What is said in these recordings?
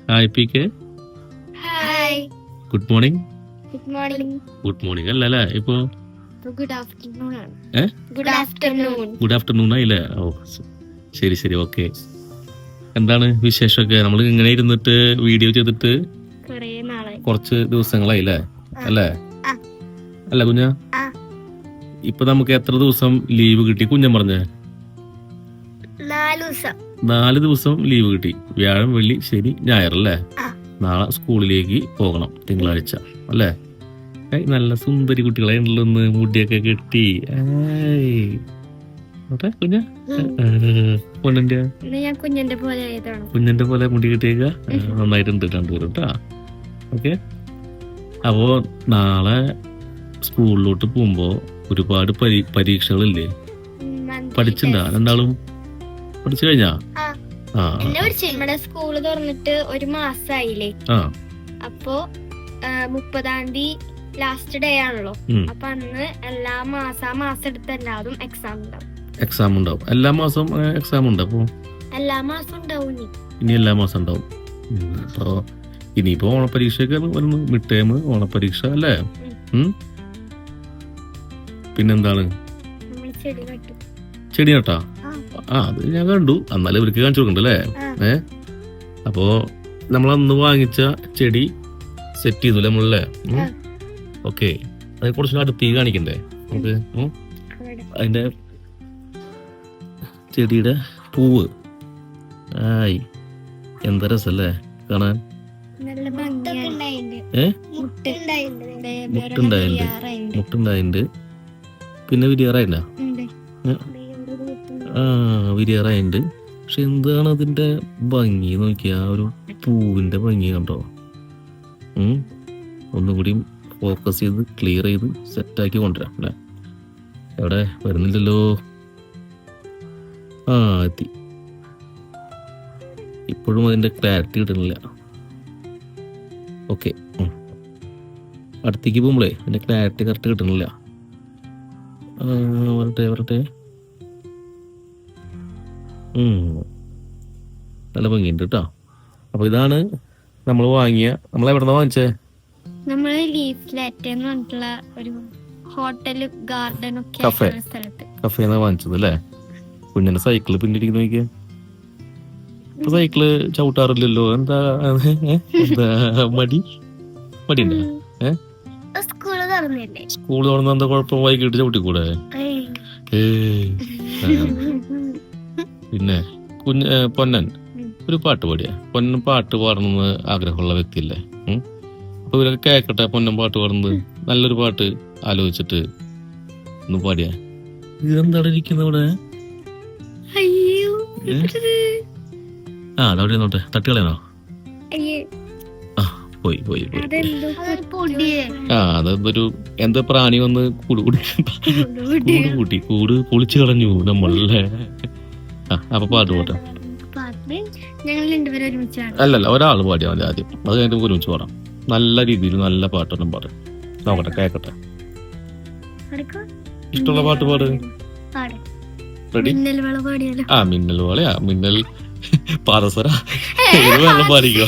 Hi P K. Hi. Good morning. Good morning. Good morning അല്ലല്ലേ ഇപ്പോ? Good afternoon ആണ്. Good afternoon. Good afternoon ആയില്ലേ? ഓ ശരി ശരി, ഓക്കെ. എന്താണ് വിശേഷമൊക്കെ? നമ്മൾ ഇങ്ങനെ ഇരുന്നിട്ട് വീഡിയോ ചെയ്തിട്ട് കുറച്ച് ദിവസങ്ങളായില്ലേ? അല്ലേ? അല്ല കുഞ്ഞ, ഇപ്പൊ നമുക്ക് എത്ര ദിവസം ലീവ് കിട്ടി? കുഞ്ഞൻ പറഞ്ഞേ 4 ദിവസം ലീവ് കിട്ടി. വ്യാഴം, വെള്ളി, ശനി, ഞായർ അല്ലേ? നാളെ സ്കൂളിലേക്ക് പോകണം, തിങ്കളാഴ്ച അല്ലേ? നല്ല സുന്ദരി കുട്ടികളെ ഉള്ളൊന്ന് മുടിയൊക്കെ കെട്ടി. കുഞ്ഞ കുഞ്ഞന്റെ പോലെ മുടി കെട്ടിയേക്ക. നന്നായിട്ടുണ്ട് രണ്ടുപേരും കേട്ടാ. ഓക്കെ. അപ്പോ നാളെ സ്കൂളിലോട്ട് പോകുമ്പോ ഒരുപാട് പരീക്ഷകളില്ലേ? പഠിച്ചിട്ടുണ്ടാ? രണ്ടാളും പഠിച്ചു കഴിഞ്ഞാ? നമ്മുടെ സ്കൂള് തുറന്നിട്ട് 1 മാസായില്ലേ? അപ്പൊ 30-ാം തീയതി ലാസ്റ്റ് ഡേ ആണല്ലോ. അപ്പൊ അന്ന് എല്ലാ മാസം എടുത്ത് എല്ലാതും എക്സാം ഉണ്ടാവും. എല്ലാ മാസം എക്സാം ഉണ്ട്. അപ്പൊ എല്ലാ മാസം ഉണ്ടാവും. ഇനി എല്ലാ മാസം ഉണ്ടാവും. അപ്പൊ ഇനിയിപ്പോ ഓണപ്പരീക്ഷയൊക്കെ വരുന്നു. മിഡ് ടേം, ഓണപ്പരീക്ഷ അല്ലേ? പിന്നെന്താണ്? ചെടി നട്ടാ? അത് ഞാൻ കണ്ടു. എന്നാലും ഇവർക്ക് കാണിച്ചു കൊടുക്കണ്ടല്ലേ? അപ്പോ നമ്മളന്ന് വാങ്ങിച്ച ചെടി സെറ്റ് ചെയ്തു നമ്മളല്ലേ? ഓക്കെ. അതിനെ കുറച്ച് അടുത്ത് കാണിക്കണ്ടേ നമുക്ക്? അതിന്റെ ചെടിയുടെ പൂവ് ആയി എന്താ രസല്ലേ കാണാൻ? മുട്ടുണ്ടായിണ്ട്. പിന്നെ വിരിയാറായില്ല? വിരിയാറായിണ്ട്. പക്ഷെ എന്താണ് അതിന്റെ ഭംഗി നോക്കിയാ, ഒരു പൂവിന്റെ ഭംഗി കണ്ടോ? ഒന്നുകൂടി ഫോക്കസ് ചെയ്ത് ക്ലിയർ ചെയ്ത് സെറ്റാക്കി കൊണ്ടുവരാം അല്ലെ? എവിടെ വരുന്നില്ലല്ലോ? എത്തി. ഇപ്പോഴും അതിന്റെ ക്ലാരിറ്റി കിട്ടുന്നില്ല. ഓക്കെ, അടുത്തേക്ക് പോകുമ്പോഴേ അതിന്റെ ക്ലാരിറ്റി കറക്റ്റ് കിട്ടുന്നില്ല. വരട്ടെ. നല്ല ഭംഗിയുണ്ട് കേട്ടോ. അപ്പൊ ഇതാണ് നമ്മൾ വാങ്ങിയ. നമ്മൾ എവിടെന്നാ വാങ്ങിച്ചേ? നമ്മള് ലീഫ്ലെറ്റ് എന്ന് പറഞ്ഞിട്ടുള്ള ഒരു ഹോട്ടൽ ഗാർഡൻ ഒക്കെ കഫേന്നാ വാങ്ങിച്ചത് അല്ലേ? കുഞ്ഞിന്റെ സൈക്കിള് പിന്നിരിക്കുന്ന നോക്കിയാ. ഇപ്പൊ സൈക്കിള് ചവിട്ടാറില്ലല്ലോ. എന്താ മടിയുണ്ടോ? സ്കൂള് തുറന്ന എന്താ കുഴപ്പം? വൈകിട്ട് ചവിട്ടിക്കൂടെ? പിന്നെ പൊന്നൻ ഒരു പാട്ട് പാടിയ? പൊന്നൻ പാട്ട് പാടണമെന്ന് ആഗ്രഹമുള്ള വ്യക്തിയല്ലേ? അപ്പൊ ഇവരൊക്കെ കേക്കട്ടെ പൊന്നൻ പാട്ട് പാടുന്നത്. നല്ലൊരു പാട്ട് ആലോചിച്ചിട്ട് ഒന്ന് പാടിയ. ഇതെന്താണ് ഇരിക്കുന്ന ഇവിടെ? അതവിടെ നോട്ടെ. തട്ടുകളയാണോ? പോയി. അതൊരു എന്താ പ്രാണി വന്ന് കൂട് പൊളിച്ചു കളഞ്ഞു നമ്മളല്ലേ? അപ്പൊ പാട്ട് പോട്ടെ. അല്ലല്ല, ഒരാള് പാടിയാ മതി ആദ്യം. അത് കഴിഞ്ഞിട്ട് ഒരുമിച്ച് പാടാം. നല്ല രീതിയിൽ നല്ല പാട്ടൊന്നും പാടും. നോക്കട്ടെ, കേക്കട്ടെ. ഇഷ്ടമുള്ള പാട്ട് പാട്. റെഡി? മിന്നൽ വളയാ, മിന്നൽ പാദസര വെള്ളം പാടിക്കോ.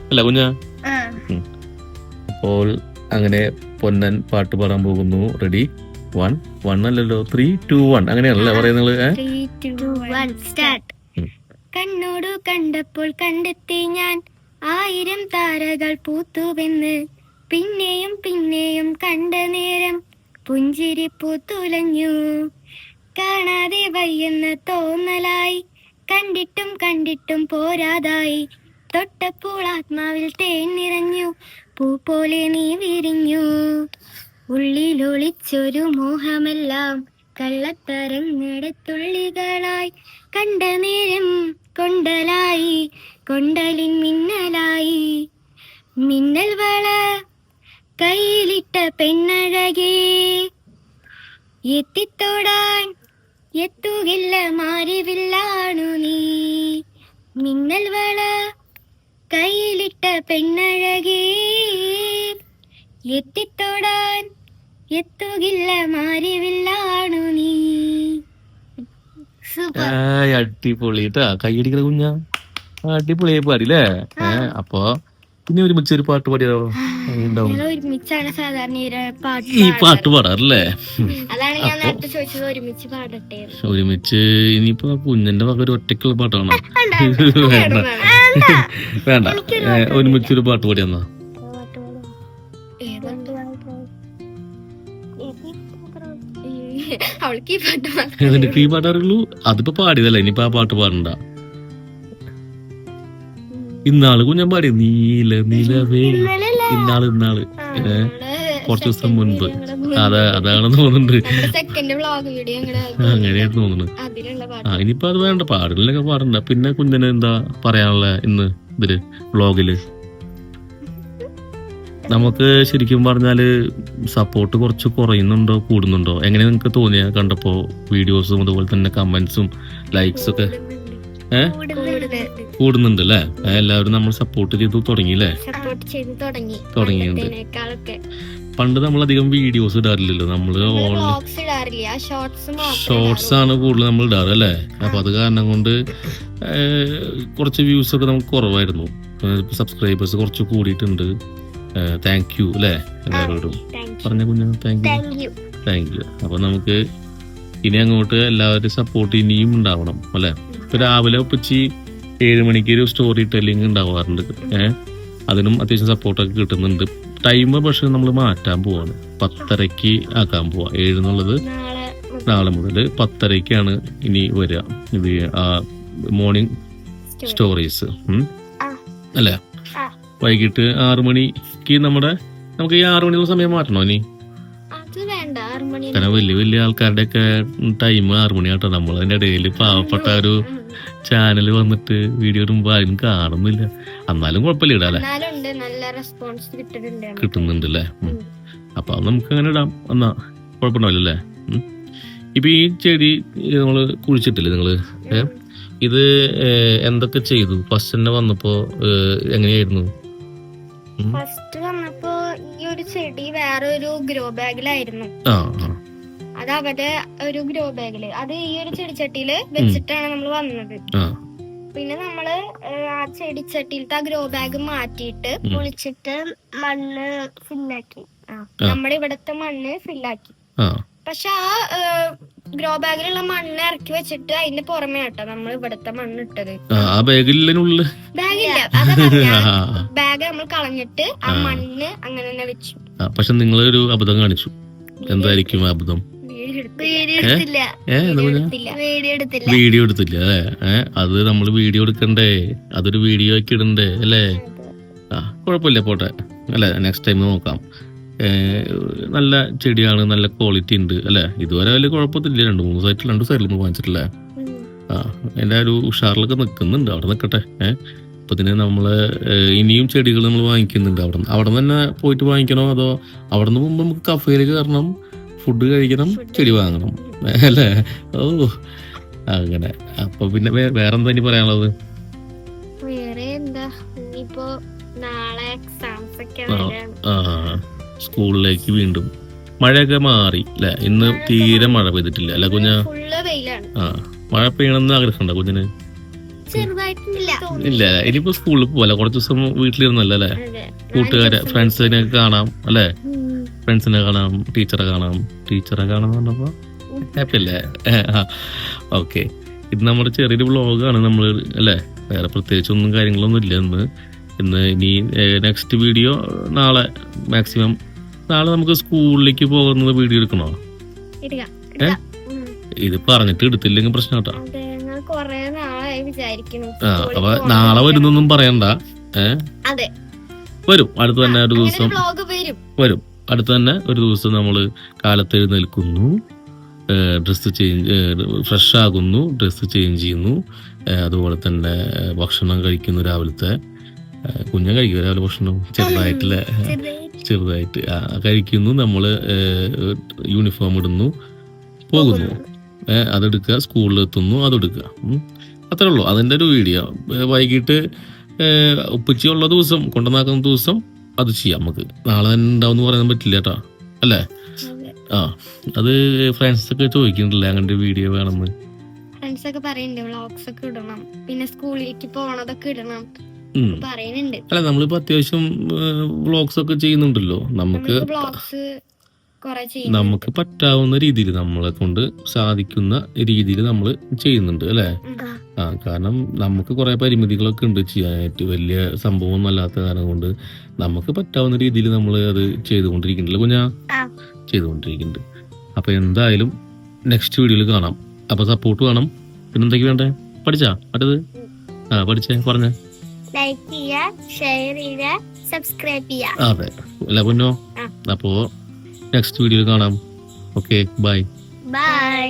അല്ല കുഞ്ഞ? അപ്പോൾ അങ്ങനെ പൊന്നൻ പാട്ട് പാടാൻ പോകുന്നു. റെഡി? 1 അല്ലല്ലോ, 3, 2, 1 അങ്ങനെയാണല്ലേ പറയുന്നത്? കണ്ണോടു കണ്ടപ്പോൾ കണ്ടെത്തി ഞാൻ 1000 താരകൾ പൂത്തുവെന്ന്. പിന്നെയും കണ്ട നേരം പുഞ്ചിരി പൂത്തുലഞ്ഞു. കാണാതെ വയ്യെന്ന തോന്നലായി, കണ്ടിട്ടും പോരാതായി. തൊട്ടപ്പോൾ ആത്മാവിൽ തേൻ നിറഞ്ഞു, പൂ പോലെ നീ വിരിഞ്ഞു. ഉള്ളിലൊളിച്ചൊരു മോഹമെല്ലാം കള്ളത്തരങ്ങടത്തുള്ളികളായി. കണ്ട നേരം കൊണ്ടലായി, കൊണ്ടലിൻ മിന്നലായി. മിന്നൽ വള കയ്യിലിട്ട പെണ്ണഴകേ, എത്തിത്തോടാൻ എത്തുകില്ല മാരിവില്ലാണു നീ. മിന്നൽ വള കയ്യിലിട്ട പെണ്ണഴകേ, എത്തിത്തോടാൻ എത്തുകില്ല മാരിവില്ലാണു നീ. അടിപൊളി കേട്ടാ. കൈയടിക്കുന്ന കുഞ്ഞ അടിപൊളിയായി പാടി അല്ലേ? അപ്പൊ പിന്നെ ഒരുമിച്ച് ഒരു പാട്ട് പാടിയാലോ? ഉണ്ടാവും. ഒരുമിച്ചാണ് സാധാരണ ഈ പാട്ട് പാടാറല്ലേ? അതാണ് ഞാൻ നേരത്തെ ചോദിച്ചത്, ഒരുമിച്ച് പാടട്ടെ. ഒരുമിച്ച് ഇനിയിപ്പോ കുഞ്ഞിന്റെ വക ഒരു ഒറ്റയ്ക്കുള്ള പാട്ടാണോ? വേണ്ട, ഒരുമിച്ചൊരു പാട്ട് പാടി എന്നാ. അവൾക്ക് ഈ പാട്ട് അറിയുള്ളൂ. അതിപ്പോ പാടിയതല്ലേ, ഇനിയിപ്പോ ആ പാട്ട് പാടണ്ട. ഇന്നാള് കുഞ്ഞൻ പാടി നീല നിലവേ, ഇന്നാള് കുറച്ചു ദിവസം മുൻപ്. അതാണെന്ന് തോന്നുന്നുണ്ട്, അങ്ങനെയായിട്ട് തോന്നുന്നു. ഇനിയിപ്പോ അത് വേണ്ട, പാടലൊക്കെ പാടണ്ട. പിന്നെ കുഞ്ഞിന് എന്താ പറയാനുള്ള ഇന്ന് ഇതില് വ്ളോഗില്? നമുക്ക് ശരിക്കും പറഞ്ഞാല് സപ്പോർട്ട് കുറച്ച് കുറയുന്നുണ്ടോ കൂടുന്നുണ്ടോ? എങ്ങനെ നിങ്ങക്ക് തോന്നിയ കണ്ടപ്പോ വീഡിയോസും അതുപോലെ തന്നെ കമന്റ്സും ലൈക്സും ഒക്കെ? കൂടുന്നുണ്ട് അല്ലേ? എല്ലാവരും നമ്മൾ സപ്പോർട്ട് ചെയ്ത് തുടങ്ങിയില്ലേ? തുടങ്ങിയിട്ടുണ്ട്. പണ്ട് നമ്മളധികം വീഡിയോസ് ഇടാറില്ലല്ലോ, നമ്മള് ഷോർട്സ് ആണ് കൂടുതൽ നമ്മൾ ഇടാറ് അല്ലേ? അപ്പൊ അത് കാരണം കൊണ്ട് കുറച്ച് വ്യൂസ് ഒക്കെ നമുക്ക് കുറവായിരുന്നു. സബ്സ്ക്രൈബേഴ്സ് കുറച്ച് കൂടിയിട്ടുണ്ട്. താങ്ക് യു അല്ലേ എല്ലാവരോടും പറഞ്ഞ കുഞ്ഞു, താങ്ക് യു. അപ്പൊ നമുക്ക് ഇനി അങ്ങോട്ട് എല്ലാവരും സപ്പോർട്ട് ഇനിയും ഉണ്ടാവണം അല്ലെ? ഇപ്പൊ രാവിലെ ഉപ്പച്ചി 7 മണിക്ക് ഒരു സ്റ്റോറി ടെല്ലിങ് ഉണ്ടാവാറുണ്ട്. അതിനും അത്യാവശ്യം സപ്പോർട്ടൊക്കെ കിട്ടുന്നുണ്ട്. ടൈം പക്ഷെ നമ്മൾ മാറ്റാൻ പോവാണ്, 10:30 ആക്കാൻ പോവാ. 7 എന്നുള്ളത് നാളെ മുതൽ 10:30 ഇനി വരിക. ഇത് മോർണിംഗ് സ്റ്റോറീസ് അല്ലേ? വൈകിട്ട് 6 മണിക്ക് നമുക്ക് ഈ 6 മണിയുള്ള സമയം മാറ്റണോ ഇനി? കാരണം വലിയ ആൾക്കാരുടെ ഒക്കെ ടൈം 6 മണിയാട്ടോ. നമ്മൾ അതിന്റെ ഇടയിൽ പാവപ്പെട്ട ഒരു ചാനല് വന്നിട്ട് വീഡിയോ ഇടുമ്പോ ആരും കാണുന്നില്ല. എന്നാലും കുഴപ്പമില്ല, ഇടാല്ലേ? കിട്ടുന്നുണ്ട് അല്ലേ? അപ്പൊ നമുക്ക് അങ്ങനെ ഇടാം എന്നാ, കുഴപ്പമുണ്ടാവില്ലല്ലേ? ഇപ്പൊ ഈ ചെടി നമ്മള് കുഴിച്ചിട്ടില്ലേ നിങ്ങള്? ഇത് എന്തൊക്കെ ചെയ്തു? ഫസ്റ്റ് തന്നെ വന്നപ്പോ എങ്ങനെയായിരുന്നു? ഫസ്റ്റ് വന്നപ്പോ ഈ ഒരു ചെടി വേറെ ഒരു ഗ്രോ ബാഗിലായിരുന്നു. അത് അവരുടെ ഒരു ഗ്രോ ബാഗില്, അത് ഈ ഒരു ചെടിച്ചട്ടിയില് വെച്ചിട്ടാണ് നമ്മൾ വന്നത്. പിന്നെ നമ്മള് ആ ചെടിച്ചട്ടിയിലത്തെ ആ ഗ്രോ ബാഗ് മാറ്റിയിട്ട് പൊളിച്ചിട്ട് മണ്ണ് ഫില്ലാക്കി. നമ്മുടെ ഇവിടത്തെ മണ്ണ് ഫില്ലാക്കി. പക്ഷെ ആ ഗ്രോ ബാഗിലുള്ള മണ്ണ് ഇറക്കി വെച്ചിട്ട് അതിന്റെ പുറമെ ആട്ടോ നമ്മൾ ഇവിടത്തെ മണ്ണ് ഇട്ടത്. ബാഗില്ല, ബാഗ് നമ്മൾ കളഞ്ഞിട്ട് ആ മണ്ണ് അങ്ങനെ തന്നെ വെച്ചു. പക്ഷെ നിങ്ങളൊരു അബദ്ധം കാണിച്ചു. എന്തായിരിക്കും അബദ്ധം? വീഡിയോ എടുത്തില്ല അല്ലേ? അത് നമ്മൾ വീഡിയോ എടുക്കണ്ടേ, അതൊരു വീഡിയോ ആക്കി ഇടണ്ടേ അല്ലേ? കുഴപ്പമില്ല, പോട്ടെ അല്ലെ? നെക്സ്റ്റ് ടൈം നോക്കാം. നല്ല ചെടിയാണ്, നല്ല ക്വാളിറ്റി ഉണ്ട് അല്ലെ? ഇതുവരെ വലിയ കുഴപ്പത്തില്ല. 2 സൈഡിൽ നമ്മൾ വാങ്ങിച്ചിട്ടില്ലേ? അതിന്റെ ഒരു ഉഷാറിലൊക്കെ നിൽക്കുന്നുണ്ട്. അവിടെ നിൽക്കട്ടെ. അപ്പൊ ഇതിന് നമ്മള് ഇനിയും ചെടികൾ നമ്മൾ വാങ്ങിക്കുന്നുണ്ട്. അവിടെ തന്നെ പോയിട്ട് വാങ്ങിക്കണോ, അതോ അവിടെ നിന്ന് മുമ്പ് നമുക്ക് കഫേയിലേക്ക് കയറണം, ഫുഡ് കഴിക്കണം, ചെടി വാങ്ങണം അല്ലേ? ഓ അങ്ങനെ. അപ്പൊ പിന്നെ വേറെന്താ ഇനി പറയാനുള്ളത്? വേറെ എന്താ, ഇനിയിപ്പോ നാളെ എക്സാംസ് ഒക്കെ സ്കൂളിലേക്ക് വീണ്ടും മഴയൊക്കെ മാറി അല്ലെ? ഇന്ന് തീരെ മഴ പെയ്തിട്ടില്ല അല്ലെ കുഞ്ഞ? മഴ പെയ്യണമെന്ന് ആഗ്രഹമുണ്ടോ കുഞ്ഞിന്? ഇല്ല, ഇനിയിപ്പോ സ്കൂളിൽ പോവല്ല, കുറച്ച് ദിവസം വീട്ടിലിരുന്നല്ലോ അല്ലെ? കൂട്ടുകാരെ, ഫ്രണ്ട്സിനെ കാണാം അല്ലെ? ഫ്രണ്ട്സിനെ കാണാം, ടീച്ചറെ കാണാൻ പറഞ്ഞപ്പോ ഹാപ്പി അല്ലേ? ഓക്കെ. ഇത് നമ്മുടെ ചെറിയൊരു വ്ളോഗാണ് നമ്മൾ അല്ലേ? വേറെ പ്രത്യേകിച്ചൊന്നും കാര്യങ്ങളൊന്നും ഇല്ല ഇന്ന്. ഇനി നെക്സ്റ്റ് വീഡിയോ നാളെ, മാക്സിമം നാളെ നമുക്ക് സ്കൂളിലേക്ക് പോകുന്നത് വീഡിയോ എടുക്കണോ? ഇത് പറഞ്ഞിട്ട് എടുത്തില്ലെങ്കിൽ പ്രശ്നം കേട്ടോ. അപ്പൊ നാളെ വരുന്നൊന്നും പറയണ്ട. വരും, അടുത്ത് തന്നെ ഒരു ദിവസം വരും. അടുത്ത് തന്നെ ഒരു ദിവസം നമ്മള് കാലത്ത് എഴുന്നേൽക്കുന്നു, ഫ്രഷ് ആകുന്നു, ഡ്രസ്സ് ചേഞ്ച് ചെയ്യുന്നു, അതുപോലെ തന്നെ ഭക്ഷണം കഴിക്കുന്നു. രാവിലത്തെ കുഞ്ഞൻ കഴിക്കും രാവിലെ ഭക്ഷണം, ചെറുതായിട്ട് കഴിക്കുന്നു. നമ്മള് യൂണിഫോം ഇടുന്നു, പോകുന്നു, അതെടുക്കുക, സ്കൂളിൽ എത്തുന്നു, അതെടുക്കുക. അത്രേ ഉള്ളൂ അതിന്റെ ഒരു വീഡിയോ. വൈകിട്ട് ഉപ്പച്ചിയുള്ള ദിവസം, കൊണ്ടുവന്നാക്കുന്ന ദിവസം അത് ചെയ്യാം. നമുക്ക് നാളെ തന്നെ ഉണ്ടാവും പറയാൻ പറ്റില്ല കേട്ടോ അല്ലേ? അത് ഫ്രണ്ട്സ് ഒക്കെ ചോദിക്കുന്നില്ലേ അങ്ങനെ വീഡിയോ വേണമെന്ന്? ഫ്രണ്ട്സ് ഒക്കെ പറയുന്നുണ്ട് വ്ളോഗ്സ് ഒക്കെ ഇടണം, പിന്നെ സ്കൂളിലേക്ക് പോണതൊക്കെ ഇടണം പറയുന്നുണ്ട്. അല്ല നമ്മളിപ്പോ അത്യാവശ്യം വ്ളോഗ്സ് ഒക്കെ ചെയ്യുന്നുണ്ടല്ലോ. വ്ളോഗ്സ് നമുക്ക് പറ്റാവുന്ന രീതിയിൽ നമ്മളെ കൊണ്ട് സാധിക്കുന്ന രീതിയിൽ നമ്മൾ ചെയ്യുന്നുണ്ട് അല്ലേ? കാരണം നമുക്ക് കുറെ പരിമിതികളൊക്കെ ഉണ്ട് ചെയ്യാനായിട്ട്, വലിയ സംഭവം അല്ലാത്ത കാരണം കൊണ്ട് നമുക്ക് പറ്റാവുന്ന രീതിയിൽ നമ്മൾ അത് ചെയ്തുകൊണ്ടിരിക്കുന്നുണ്ടല്ലോ കുഞ്ഞാ, ചെയ്തുകൊണ്ടിരിക്കുന്നുണ്ട്. അപ്പൊ എന്തായാലും നെക്സ്റ്റ് വീഡിയോയിൽ കാണാം. അപ്പൊ സപ്പോർട്ട് വേണം. പിന്നെന്തൊക്കെ വേണ്ടേ? പഠിച്ചാ അടുത്തത്? പഠിച്ചേ പറഞ്ഞ ലൈക്ക് ചെയ്യുക, ഷെയർ ചെയ്യുക, സബ്സ്ക്രൈബ് ചെയ്യുക. അതെ അല്ല പൊന്നോ? അപ്പോ നെക്സ്റ്റ് വീഡിയോയിൽ കാണാം. Okay bye. ബൈ.